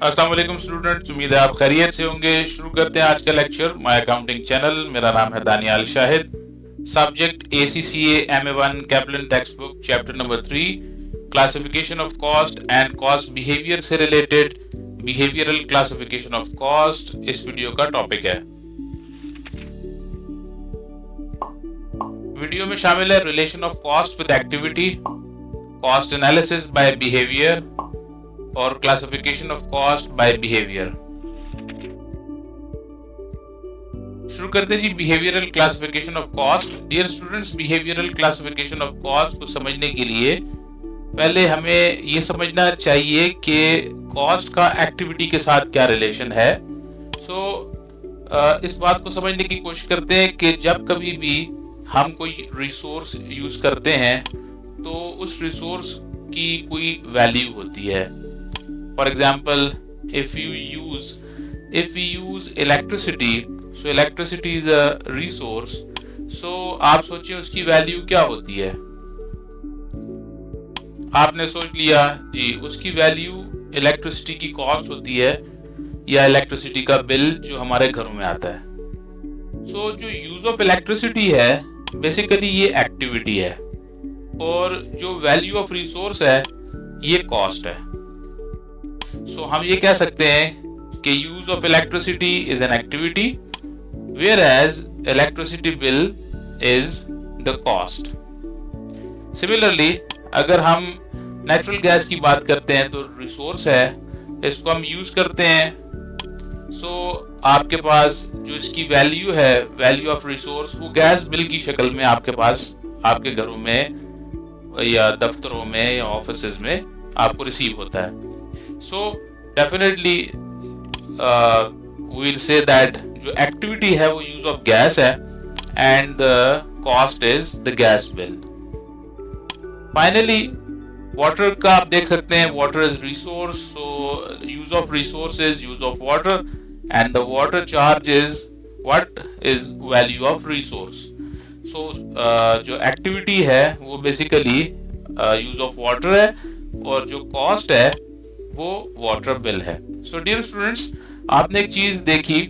अस्सलाम वालेकुम स्टूडेंट्स, उम्मीद है आप खैरियत से होंगे। शुरू करते हैं आज का लेक्चर माय अकाउंटिंग चैनल। मेरा नाम है Daniyal Shahid. Subject ACCA MA1 Kaplan text book, chapter number 3, classification of cost and cost behaviour से related behavioural classification of cost इस वीडियो का टॉपिक है। वीडियो में शामिल है relation of cost with activity, cost analysis by behaviour और classification of cost by behaviour. शुरू करते हैं जी behavioural classification of cost. Dear students, behavioural classification of cost को समझने के लिए पहले हमें ये समझना चाहिए कि कॉस्ट का एक्टिविटी के साथ क्या रिलेशन है। इस बात को समझने की कोशिश करते हैं कि जब कभी भी हम कोई रिसोर्स यूज करते हैं तो उस रिसोर्स की कोई वैल्यू होती है। For example, if we use electricity, so electricity is a resource. So आप सोचिए उसकी वैल्यू क्या होती है। आपने सोच लिया जी उसकी वैल्यू इलेक्ट्रिसिटी की कॉस्ट होती है या इलेक्ट्रिसिटी का बिल जो हमारे घरों में आता है। जो यूज ऑफ इलेक्ट्रिसिटी है बेसिकली ये एक्टिविटी है और जो वैल्यू ऑफ रिसोर्स है ये कॉस्ट है। हम ये कह सकते हैं कि use of electricity is an activity whereas electricity bill is the cost. Similarly अगर हम नेचुरल गैस की बात करते हैं तो रिसोर्स है, इसको हम यूज करते हैं। आपके पास जो इसकी वैल्यू है, वैल्यू ऑफ रिसोर्स, वो गैस बिल की शक्ल में आपके पास आपके घरों में या दफ्तरों में या ऑफिसेज में आपको रिसीव होता है। डेफिनेटली we'll say that जो एक्टिविटी है वो यूज ऑफ गैस है and the cost is the gas bill. Finally water का आप देख सकते हैं, water is resource, so use of resource is use of water and the water charge is what is value of resource. जो activity है वो basically use of water है और जो कॉस्ट है वो वाटर बिल है। डियर स्टूडेंट्स, आपने एक चीज देखी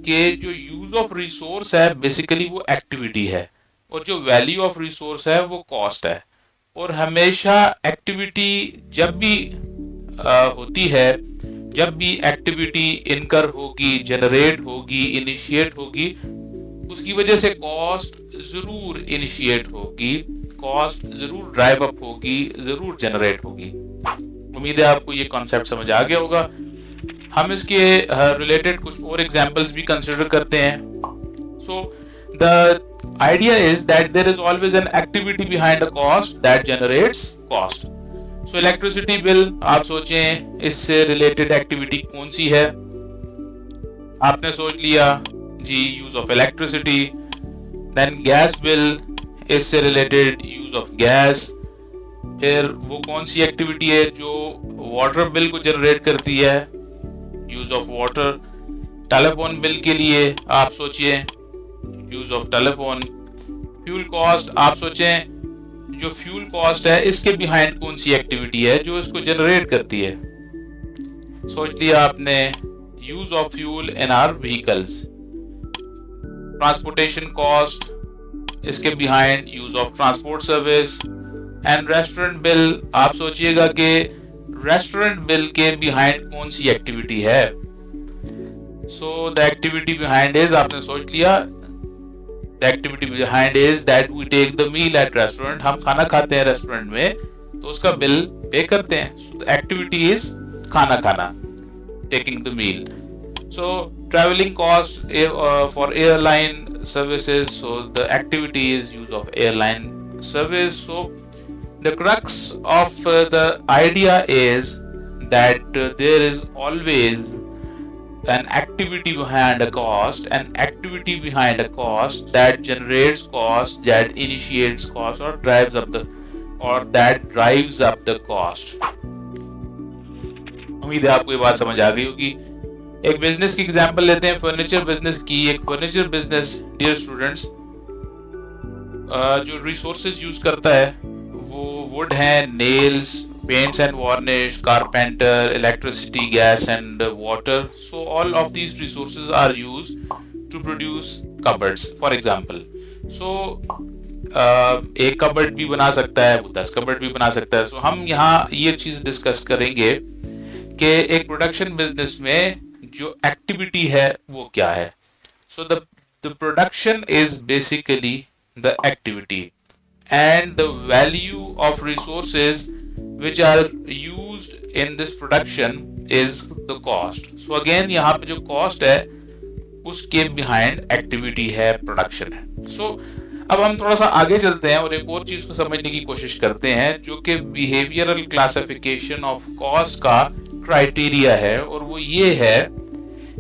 कि जो यूज ऑफ रिसोर्स है बेसिकली वो एक्टिविटी है और जो वैल्यू ऑफ रिसोर्स है वो कॉस्ट है। और हमेशा एक्टिविटी जब भी होती है, जब भी एक्टिविटी इनकर होगी, जनरेट होगी, इनिशिएट होगी, उसकी वजह से कॉस्ट जरूर इनिशिएट होगी, कॉस्ट जरूर ड्राइव अप होगी, जरूर जनरेट होगी। उम्मीद है आपको ये कॉन्सेप्ट समझ आ गया होगा। हम इसके रिलेटेड कुछ और एग्जांपल्स भी कंसीडर करते हैं। The idea is that there is always an activity behind a cost that generates cost. Electricity bill आप सोचें इससे रिलेटेड एक्टिविटी कौन सी है। आपने सोच लिया जी use of electricity. Then gas bill, इससे रिलेटेड यूज ऑफ गैस। फिर वो कौन सी एक्टिविटी है जो वाटर बिल को जनरेट करती है, use of water. Telephone bill के लिए आप सोचिए use of telephone. Fuel cost आप सोचें जो फ्यूल कॉस्ट है इसके बिहाइंड कौन सी एक्टिविटी है जो इसको जनरेट करती है। सोच लिया आपने use of fuel in our vehicles. Transportation cost, इसके behind use of transport service. And restaurant bill आप सोचिएगा कि रेस्टोरेंट बिल के बिहाइंड कौन सी एक्टिविटी है। द एक्टिविटी बिहाइंड इज, आपने सोच लिया, the activity behind is that we take the meal at restaurant. हम खाना खाते हैं रेस्टोरेंट में तो उसका बिल पे करते हैं। द एक्टिविटी इज खाना खाना, taking the meal. Travelling cost for airline services, the activity is use of airline service. The crux of the idea is that there is always an activity behind a cost, an activity behind a cost that generates cost, that initiates cost or that drives up the cost. उम्मीद है आपको ये बात समझ आ गई होगी। एक business की एग्जांपल लेते हैं, फर्नीचर बिजनेस की। एक फर्नीचर बिजनेस डियर स्टूडेंट्स जो रिसोर्सेज यूज करता है वो वुड है, nails, paints and varnish, carpenter, electricity, gas and water. So all of these resources are used to produce cupboards, for example. So एक cupboard भी बना सकता है, वो 10 कबर्ड भी बना सकता है. So हम यहाँ ये चीज डिस्कस करेंगे कि एक प्रोडक्शन बिजनेस में जो एक्टिविटी है वो क्या है. So the production is basically the activity, and the value of resources which are used in this production is the cost. So again यहाँ पे जो cost है उसके behind activity है, production है. So अब हम थोड़ा सा आगे चलते हैं और एक और चीज को समझने की कोशिश करते हैं जो कि behavioral classification of cost का criteria है, और वो ये है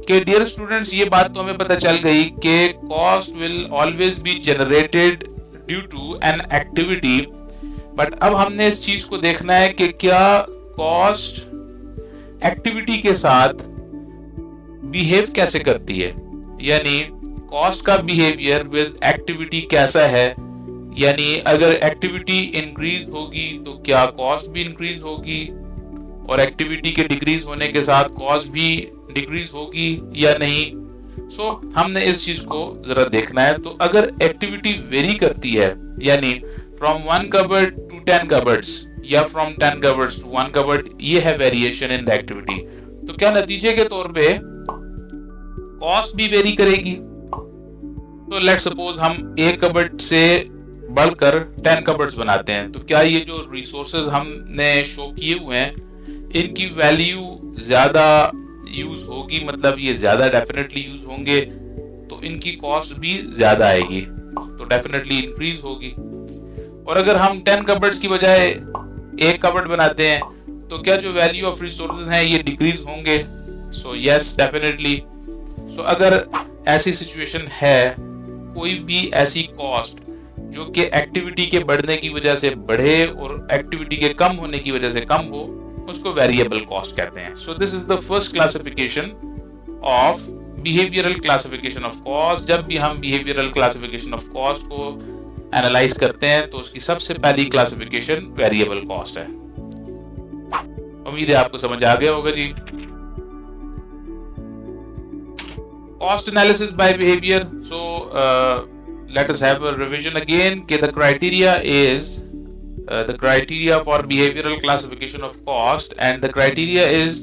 कि डियर स्टूडेंट्स ये बात तो हमें पता चल गई कि cost will always be generated due to an activity. But अब हमने इस चीज को देखना है कि क्या कॉस्ट एक्टिविटी के साथ बिहेव कैसे करती है, यानी कॉस्ट का बिहेवियर विद एक्टिविटी कैसा है. यानी अगर एक्टिविटी इंक्रीज होगी तो क्या कॉस्ट भी इंक्रीज होगी, और एक्टिविटी के डिक्रीज होने के साथ कॉस्ट भी डिक्रीज होगी या नहीं. सो हमने इस चीज को जरा देखना है. तो अगर एक्टिविटी वेरी करती है, यानी from 1 cupboard to 10 cupboards या from 10 cupboards to 1 cupboard, ये है वेरिएशन इन द एक्टिविटी, तो क्या नतीजे के तौर पे कॉस्ट भी वेरी करेगी. तो लेट्स सपोज हम एक कबर्ड से बढ़कर 10 कबर्ड्स बनाते हैं, तो क्या ये जो रिसोर्सेज हमने शो किए हुए हैं इनकी वैल्यू ज्यादा यूज होगी, मतलब ये ज्यादा डेफिनेटली यूज होंगे, तो इनकी कॉस्ट भी ज्यादा आएगी, तो डेफिनेटली इंक्रीज होगी. और अगर हम 10 कबर्ड्स की बजाय एक कबर्ड बनाते हैं तो क्या जो वैल्यू ऑफ रिसोर्सेज हैं ये डिक्रीज होंगे. So yes definitely. सो अगर ऐसी सिचुएशन है, कोई भी ऐसी कॉस्ट जो कि एक्टिविटी के बढ़ने की वजह से बढ़े और एक्टिविटी के कम होने की वजह से कम हो, उसको वेरिएबल कॉस्ट कहते हैं. So this is the first classification of behavioural classification of cost. जब भी हम बिहेवियरल क्लासिफिकेशन ऑफ कॉस्ट को एनालाइज करते हैं तो उसकी सबसे पहली क्लासिफिकेशन वेरिएबल कॉस्ट है. उम्मीद है आपको समझ आ गया होगा जी. Cost analysis by behaviour. So let us have a revision again कि the criteria is the criteria for behavioral classification of cost, and the criteria is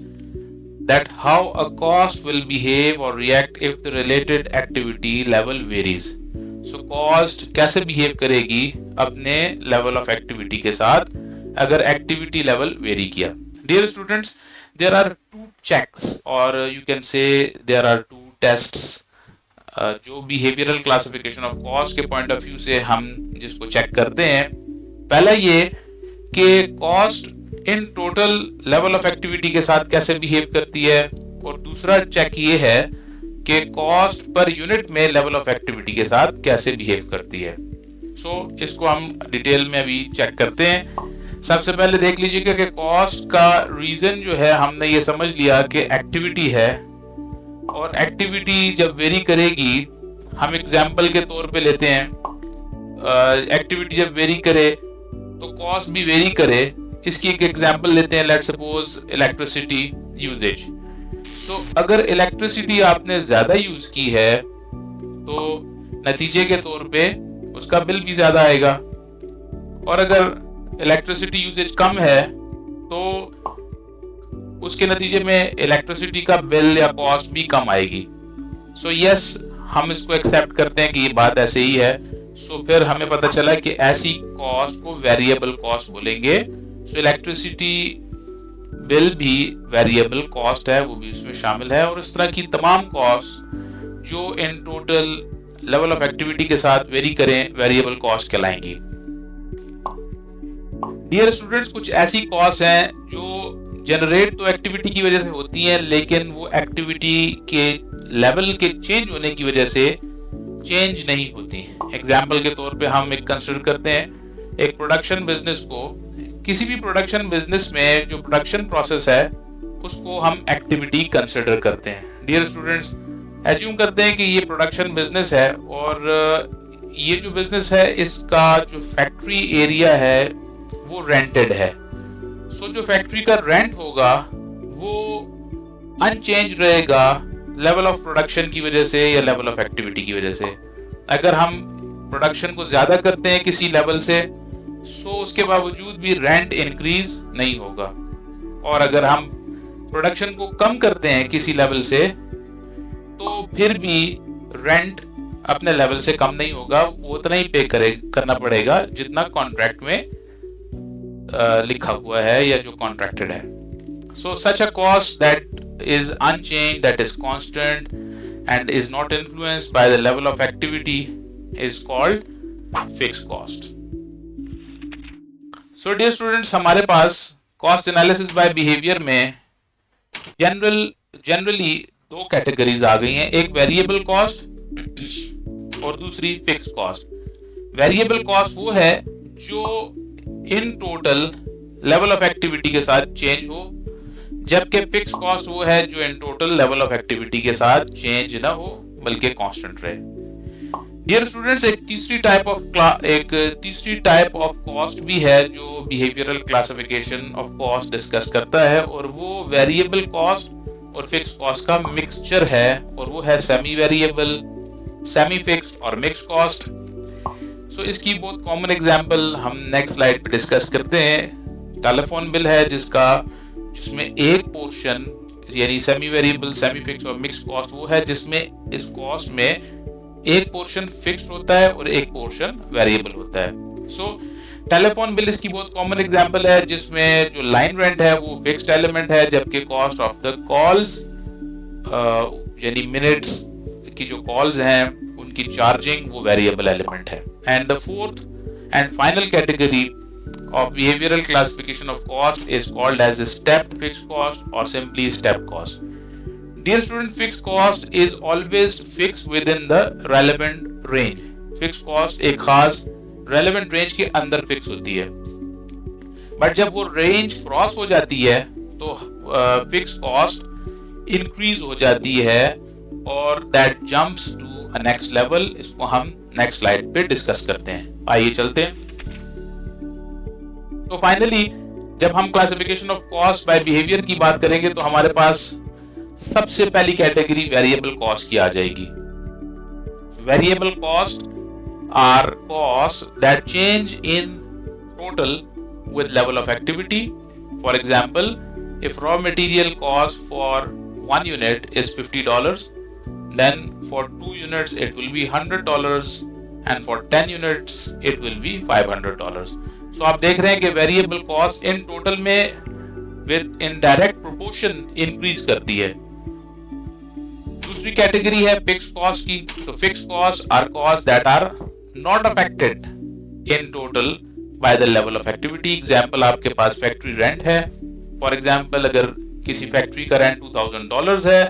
that how a cost will behave or react if the related activity level varies. So cost कैसे behave करेगी अपने level of activity के साथ अगर activity level vary किया. Dear students, there are two checks or you can say there are two tests जो behavioral classification of cost के point of view से हम जिसको check करते हैं. पहला ये कि cost in total level of activity के साथ कैसे बिहेव करती है, और दूसरा चेक ये है कि कॉस्ट पर यूनिट में लेवल ऑफ एक्टिविटी के साथ कैसे बिहेव करती है. सो इसको हम डिटेल में अभी चेक करते हैं. सबसे पहले देख लीजिएगा कि कॉस्ट का रीजन जो है, हमने ये समझ लिया कि एक्टिविटी है, और एक्टिविटी जब वेरी करेगी, हम एग्जाम्पल के तौर पे लेते हैं, एक्टिविटी जब वेरी करे तो कॉस्ट भी वेरी करे. इसकी एक एग्जांपल लेते हैं, लेट्स सपोज इलेक्ट्रिसिटी यूजेज. सो अगर इलेक्ट्रिसिटी आपने ज्यादा यूज की है तो नतीजे के तौर पे उसका बिल भी ज्यादा आएगा, और अगर इलेक्ट्रिसिटी यूजेज कम है तो उसके नतीजे में इलेक्ट्रिसिटी का बिल या कॉस्ट भी कम आएगी. सो यस, हम इसको एक्सेप्ट करते हैं कि ये बात ऐसे ही है. सो फिर हमें पता चला कि ऐसी कॉस्ट को वेरिएबल कॉस्ट बोलेंगे. सो इलेक्ट्रिसिटी बिल भी वेरिएबल कॉस्ट है, वो भी उसमें शामिल है, और इस तरह की तमाम कॉस्ट जो in total level of activity के साथ वेरी करें वेरिएबल कॉस्ट कहलाएंगी. डियर स्टूडेंट्स, कुछ ऐसी कॉस्ट हैं जो जनरेट तो एक्टिविटी की वजह से होती हैं, लेकिन वो एक्टिविटी के लेवल के चेंज होने की वजह से चेंज नहीं होती. एग्जाम्पल के तौर पे हम एक कंसिडर करते हैं एक प्रोडक्शन बिजनेस को. किसी भी प्रोडक्शन बिजनेस में जो प्रोडक्शन प्रोसेस है उसको हम एक्टिविटी कंसिडर करते हैं. डियर स्टूडेंट्स, एज्यूम करते हैं कि ये प्रोडक्शन बिजनेस है, और ये जो बिजनेस है इसका जो फैक्ट्री एरिया है वो रेंटेड है, सो जो फैक्ट्री का रेंट होगा वो अनचेंज रहेगा लेवल ऑफ प्रोडक्शन की वजह से या लेवल ऑफ एक्टिविटी की वजह से। अगर हम प्रोडक्शन को ज्यादा करते हैं किसी लेवल से, सो उसके बावजूद भी रेंट इंक्रीज नहीं होगा, और अगर हम प्रोडक्शन को कम करते हैं किसी लेवल से तो फिर भी रेंट अपने लेवल से कम नहीं होगा, वो उतना ही पे करना पड़ेगा जितना कॉन्ट्रैक्ट में लिखा हुआ है या जो कॉन्ट्रैक्टेड है। So such a cost that is unchanged, that is constant and is not influenced by the level of activity is called fixed cost. So dear students, हमारे पास कॉस्ट एनालिसिस बाय बिहेवियर में generally दो categories आ गई हैं, एक variable cost और दूसरी फिक्स्ड कॉस्ट। वेरिएबल कॉस्ट वो है जो in total level of activity के साथ चेंज हो, जबकि फिक्स्ड कॉस्ट वो है जो in total level of activity के साथ चेंज ना हो बल्कि कांस्टेंट रहे। डियर स्टूडेंट्स, एक तीसरी टाइप ऑफ कॉस्ट भी है जो behavioural classification of cost discuss करता है, और वो वेरिएबल कॉस्ट और फिक्स्ड कॉस्ट का मिक्सचर है, और वो है सेमी वेरिएबल, सेमी फिक्स्ड और मिक्स्ड कॉस्ट। सो इसकी बहुत कॉमन एग्जांपल हम नेक्स्ट स्लाइड पे डिस्कस करते हैं। टेलीफोन बिल है जिसमें एक पोर्शन यानी सेमी वेरिएबल, सेमी फिक्स्ड और मिक्स्ड कॉस्ट वो है जिसमें इस कॉस्ट में एक पोर्शन फिक्स्ड होता है और एक पोर्शन वेरिएबल होता है। सो टेलीफोन बिल इसकी बहुत कॉमन एग्जांपल है जिसमें जो लाइन रेंट है वो फिक्स्ड एलिमेंट है, जबकि कॉस्ट ऑफ द कॉल्स यानी मिनट्स की जो कॉल्स हैं उनकी चार्जिंग वो वेरिएबल एलिमेंट है। And the fourth and final category of behavioral classification of cost is called as a stepped fixed cost or simply step cost. Dear student, fixed cost is always fixed within the relevant range. Fixed cost एक खास relevant range के अंदर fix होती है, but जब वो range cross हो जाती है तो fixed cost increase हो जाती है और that jumps to a next level। इसको हम next slide पे डिस्कस करते हैं। आइए चलते हैं। तो फाइनली जब हम classification of cost by behaviour की बात करेंगे तो हमारे पास सबसे पहली कैटेगरी वेरिएबल कॉस्ट की आ जाएगी। Variable cost are cost that change in total with level of activity. For example, if raw material cost for 1 unit is $50, then for 2 units it will be $100 and for 10 units it will be $500। So आप देख रहे हैं कि variable cost in total में with in direct proportion increase करती है। दूसरी category है फिक्स्ड कॉस्ट की। So fixed cost are cost that are not affected in total by the level of activity. Example, आपके पास फैक्ट्री रेंट है। For example, अगर किसी फैक्ट्री का रेंट $2000 है,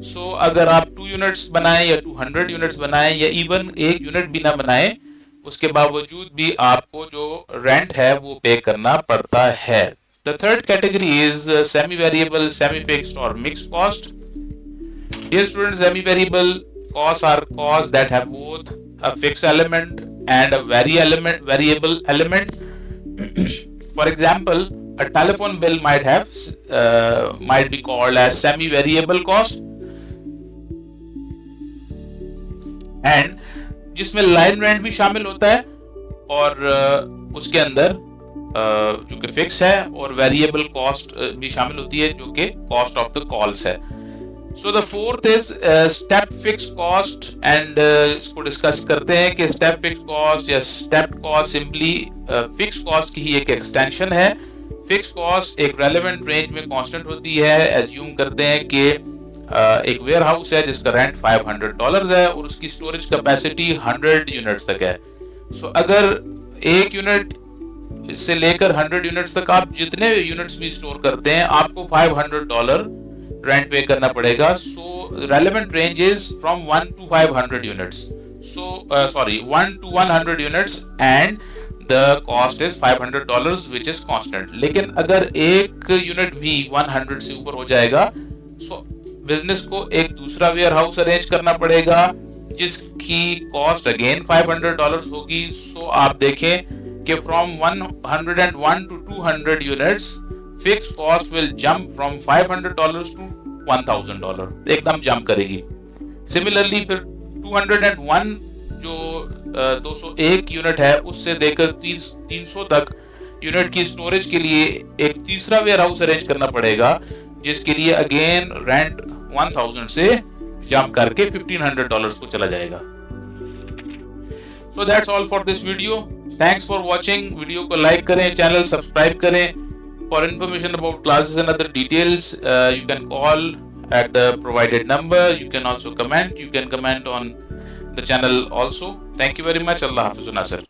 सो अगर आप 2 यूनिट्स बनाएं या 200 यूनिट्स बनाएं या इवन 1 यूनिट भी ना बनाएं, उसके बावजूद भी आपको जो रेंट है वो पे करना पड़ता है। The third category is semi variable, semi fixed और mixed cost. Dear students, semi variable costs are costs that have both a fixed element and a variable element. For example, a telephone bill might be called as semi variable cost, and जिसमें line rent भी शामिल होता है और उसके अंदर जो कि फिक्स है, और वेरिएबल कॉस्ट भी शामिल होती है जो कि कॉस्ट ऑफ द कॉल्स है। So the fourth is step fixed cost, and इसको डिस्कस करते हैं कि स्टेप फिक्स्ड कॉस्ट या step cost simply fixed cost की ही एक एक्सटेंशन है। फिक्स्ड कॉस्ट एक रेलेवेंट रेंज में कांस्टेंट होती है। एज्यूम करते हैं कि एक वेयर हाउस है जिसका रेंट $500 है और उसकी स्टोरेज कैपेसिटी 100 यूनिट्स तक है। सो अगर 1 यूनिट से लेकर 100 यूनिट्स तक आप जितने यूनिट्स भी स्टोर करते हैं आपको $500 रेंट पे करना पड़ेगा। So relevant range is from 1 to 500 units. So 1 to 100 units and the cost is $500 which is constant. लेकिन अगर एक यूनिट भी 100 से ऊपर हो जाएगा, सो बिजनेस को एक दूसरा वेयर हाउस अरेंज करना पड़ेगा जिसकी कॉस्ट अगेन $500 होगी। सो आप देखें कि from 101 to 200 units fixed cost will jump from $500 to $1,000, एकदम जंप करेगी। सिमिलरली फिर 201 जो 201 यूनिट है उससे देकर 300 तक यूनिट की स्टोरेज के लिए एक तीसरा वेयर हाउस अरेंज करना पड़ेगा, जिसके लिए अगेन रेंट 1000 से जंप करके $1500 को चला जाएगा। So that's all for this video. Thanks for watching. Video को लाइक करें, चैनल सब्सक्राइब करें। For information about classes and other details you can call at the provided number. You can also comment. You can comment on the channel also. Thank you very much. Allah Hafiz Nasir.